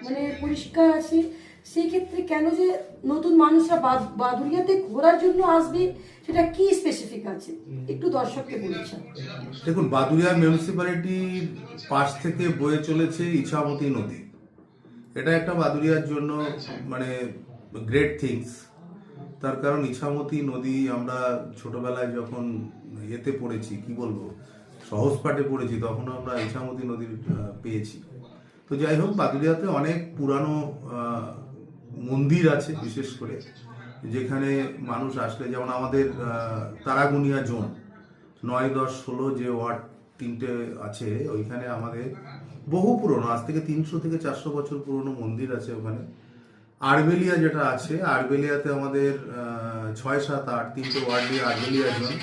মানে পরিষ্কার আছে, সেই ক্ষেত্রে কেন যে নতুন মানুষরা বাদুড়িয়াতে ঘোরার জন্য আসবে, সেটা কি স্পেসিফিক আছে একটু দর্শককে বলছেন? দেখুন, বাদুড়িয়া মিউনিসিপ্যালিটির পাশ থেকে বয়ে চলেছে ইছামতি নদী। এটা একটা বাদুড়িয়ার জন্য মানে গ্রেট থিংস। তার কারণ ইছামতি নদী আমরা ছোটবেলায় যখন এতে পড়েছি, কি বলবো, সহজ পাঠে পড়েছি, তখন আমরা ইছামতি নদীর পেয়েছি। তো যাই হোক, বাদুড়িয়াতে অনেক পুরানো মন্দির আছে, বিশেষ করে যেখানে মানুষ আসলে, যেমন আমাদের তারাগুনিয়া জোন 9, 10, 16 যে ওয়ার্ড তিনটে আছে, ওইখানে আমাদের বহু পুরনো, আজ থেকে 300 থেকে 400 বছর পুরনো মন্দির আছে ওখানে। আরবেলিয়া যেটা আছে, আরবেলিয়াতে আমাদের 6, 7, 8 তিনটে ওয়ার্ড দিয়ে আরবেলিয়া জোন।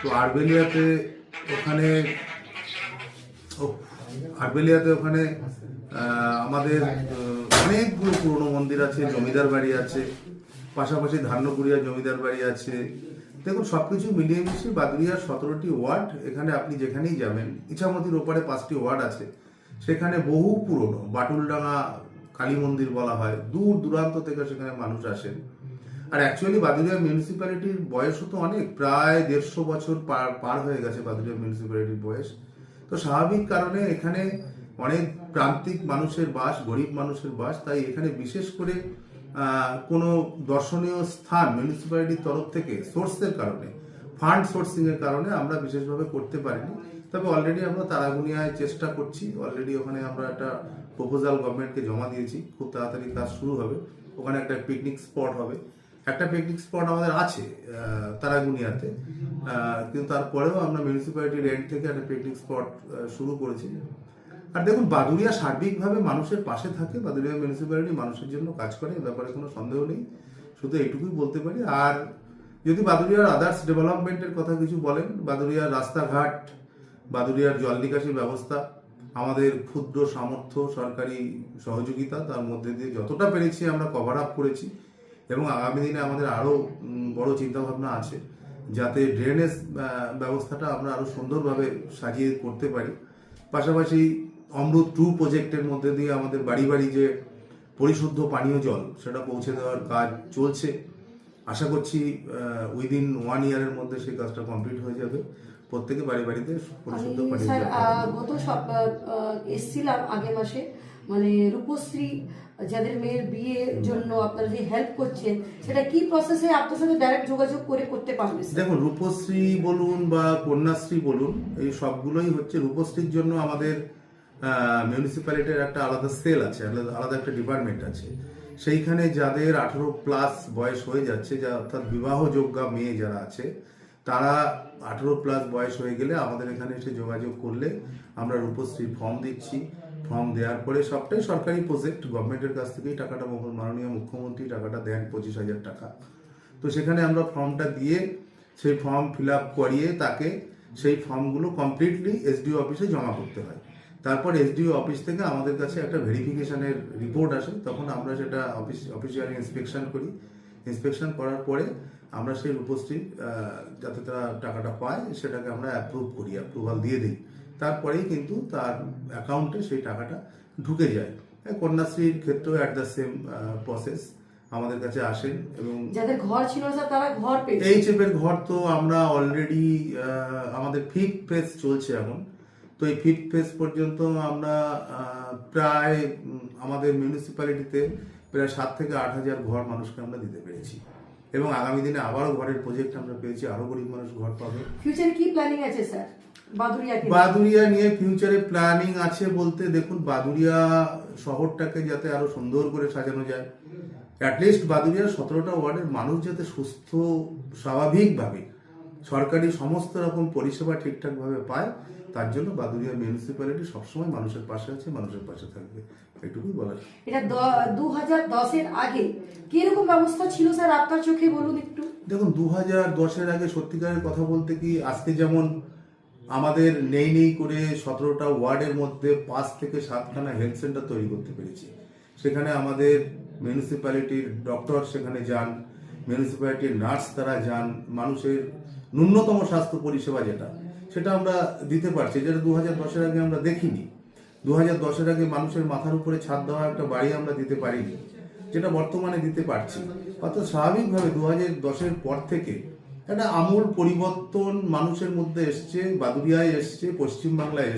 তো আরবেলিয়াতে ওখানে আমাদের অনেকগুলো পুরনো মন্দির আছে, জমিদার বাড়ি আছে, পাশাপাশি ধান্যকুড়িয়া জমিদার বাড়ি আছে। দেখুন, সবকিছু মিলিয়ে মিশিয়ে বাদুড়িয়ার 17টি ওয়ার্ড। এখানে আপনি যেখানেই যাবেন, ইছামতির ওপারে 5টি ওয়ার্ড আছে, সেখানে বহু পুরনো বাটুলডাঙ্গা কালী মন্দির বলা হয়, দূর দূরান্ত থেকে সেখানে মানুষ আসেন। আর অ্যাকচুয়ালি বাদুড়িয়া মিউনিসিপ্যালিটির বয়সও তো অনেক, প্রায় 150 বছর পার হয়ে গেছে বাদুড়িয়া মিউনিসিপ্যালিটির বয়স। তো স্বাভাবিক কারণে এখানে অনেক প্রান্তিক মানুষের বাস, গরিব মানুষের বাস, তাই এখানে বিশেষ করে কোনো দর্শনীয় স্থান মিউনিসিপ্যালিটির তরফ থেকে সোর্সের কারণে, ফান্ড সোর্সিং এর কারণে আমরা বিশেষভাবে করতে পারিনি। তবে অলরেডি আমরা তারাগুনিয়ায় চেষ্টা করছি, অলরেডি ওখানে আমরা একটা প্রপোজাল গভর্নমেন্টকে জমা দিয়েছি, খুব তাড়াতাড়ি কাজ শুরু হবে। ওখানে একটা পিকনিক স্পট হবে, একটা পিকনিক স্পট আমাদের আছে তারাগুনিয়াতে, কিন্তু তারপরেও আমরা মিউনিসিপ্যালিটির এন্ড থেকে একটা পিকনিক স্পট শুরু করেছি। আর দেখুন, বাদুড়িয়া সার্বিকভাবে মানুষের পাশে থাকে, বাদুড়িয়া মিউনিসিপ্যালিটি মানুষের জন্য কাজ করে, এ ব্যাপারে কোনো সন্দেহ নেই, শুধু এইটুকুই বলতে পারি। আর যদি বাদুড়িয়ার আদার্স ডেভেলপমেন্টের কথা কিছু বলেন, বাদুড়িয়ার রাস্তাঘাট, বাদুড়িয়ার জল নিকাশি ব্যবস্থা, আমাদের ক্ষুদ্র সামর্থ্য, সরকারি সহযোগিতা, তার মধ্যে দিয়ে যতটা পেরেছি আমরা কভার আপ করেছি। এবং আগামী দিনে আমাদের আরও বড় চিন্তাভাবনা আছে, যাতে ড্রেনেজ ব্যবস্থাটা আমরা আরও সুন্দরভাবে সাজিয়ে করতে পারি। পাশাপাশি অমৃত 2 প্রজেক্টের মধ্যে দিয়ে আমাদের বাড়ি বাড়ি যে পরিশুদ্ধ পানীয় জল, সেটা পৌঁছে দেওয়ার কাজ চলছে। আশা করছি উইদিন 1 ইয়ারের মধ্যে সেই কাজটা কমপ্লিট হয়ে যাবে, প্রত্যেকে বাড়ি বাড়িতে পরিশুদ্ধ পানীয় জল। গত এসছিলাম আগে মাসে, মানে রূপশ্রী যাদের মেয়ের বিয়ের জন্য আপনারা যে হেল্প করছেন, সেটা কি প্রসেসে আপনার সাথে ডাইরেক্ট যোগাযোগ করে করতে পারবে? দেখুন, রূপশ্রী বলুন বা কন্যাশ্রী বলুন, এই সবগুলোই হচ্ছে। রূপশ্রীর জন্য আমাদের মিউনিসিপ্যালিটির একটা আলাদা সেল আছে, আলাদা একটা ডিপার্টমেন্ট আছে। সেইখানে যাদের 18+ বয়স হয়ে যাচ্ছে, অর্থাৎ বিবাহযোগ্য মেয়ে যারা আছে, তারা 18+ বয়স হয়ে গেলে আমাদের এখানে এসে যোগাযোগ করলে আমরা রূপশ্রী ফর্ম দিচ্ছি। ফর্ম দেওয়ার পরে, সবটাই সরকারি প্রজেক্ট, গভর্নমেন্টের কাছ থেকেই টাকাটা, মাননীয় মুখ্যমন্ত্রী টাকাটা দেন, 25,000 টাকা। তো সেখানে আমরা ফর্মটা দিয়ে, সেই ফর্ম ফিল আপ করিয়ে তাকে সেই ফর্মগুলো কমপ্লিটলি এসডিও অফিসে জমা করতে হয়। তারপর এসডিও অফিস থেকে আমাদের কাছে একটা ভেরিফিকেশনের রিপোর্ট আসে, তখন আমরা সেটা অফিসিয়ালি ইন্সপেকশন করি। ইন্সপেকশন করার পরে আমরা সেই রূপশ্রী যাতে তারা টাকাটা পায়, সেটাকে আমরা অ্যাপ্রুভাল দিয়ে দিই। তারপরেই কিন্তু তার অ্যাকাউন্টে সেই টাকাটা ঢুকে যায়। কন্যাশ্রীর ক্ষেত্রেও অ্যাট দ্য সেম প্রসেস আমাদের কাছে আসেন। এবং যাদের ঘর ছিল না তারা ঘর পেয়েছে। এইচএফ এর ঘর তো আমরা অলরেডি, আমাদের 5th ফেজ চলছে এখন। তো এই 5th ফেজ পর্যন্ত আমরা প্রায় আমাদের মিউনিসিপ্যালিটিতে প্রায় 7 থেকে 8 হাজার ঘর মানুষকে আমরা দিতে পেরেছি। এবং আগামী দিনে আবারও ঘরের প্রজেক্ট আমরা পেয়েছি, আরো গরিব মানুষ ঘর পাবে। ফিউচারে কি প্ল্যানিং আছে স্যার বাদুড়িয়া নিয়ে? ফিউচারে প্ল্যানিং আছে বলতে, দেখুন, বাদুড়িয়া শহরটাকে যাতে আরো সুন্দর করে সাজানো যায়, অ্যাটলিস্ট বাদুড়িয়ার 17টা ওয়ার্ডের মানুষ যাতে সুস্থ স্বাভাবিকভাবে সরকারি সমস্ত রকম পরিষেবা ঠিকঠাকভাবে পায়, তার জন্য বাদুড়িয়া মিউনিসিপ্যালিটি সবসময় মানুষের পাশে আছে, মানুষের পাশে থাকবে, এটুকুই বলার। এটা 2010-এর আগে কিরকম ব্যবস্থা ছিল স্যার আপনার চোখে, বলুন একটু। দেখুন, 2010-এর আগে সত্যিকারের কথা বলতে কি, আজকে যেমন আমাদের নেই করে 17টা ওয়ার্ডের মধ্যে 5 থেকে 7খানা হেলথ সেন্টার তৈরি করতে পেরেছি। সেখানে আমাদের মিউনিসিপ্যালিটির ডক্টর সেখানে যান, মিউনিসিপ্যালিটির নার্স তারা যান, মানুষের ন্যূনতম স্বাস্থ্য পরিষেবা যেটা, সেটা আমরা দিতে পারছি, যেটা 2010-এর আগে আমরা দেখিনি। 2010-এর আগে মানুষের মাথার উপরে ছাদ দেওয়া একটা বাড়ি আমরা দিতে পারিনি, যেটা বর্তমানে দিতে পারছি। অর্থাৎ স্বাভাবিকভাবে 2010-এর পর থেকে একটা আমূল পরিবর্তন মানুষের মধ্যে এসছে, বাদুড়িয়ায় এসছে, পশ্চিমবাংলায়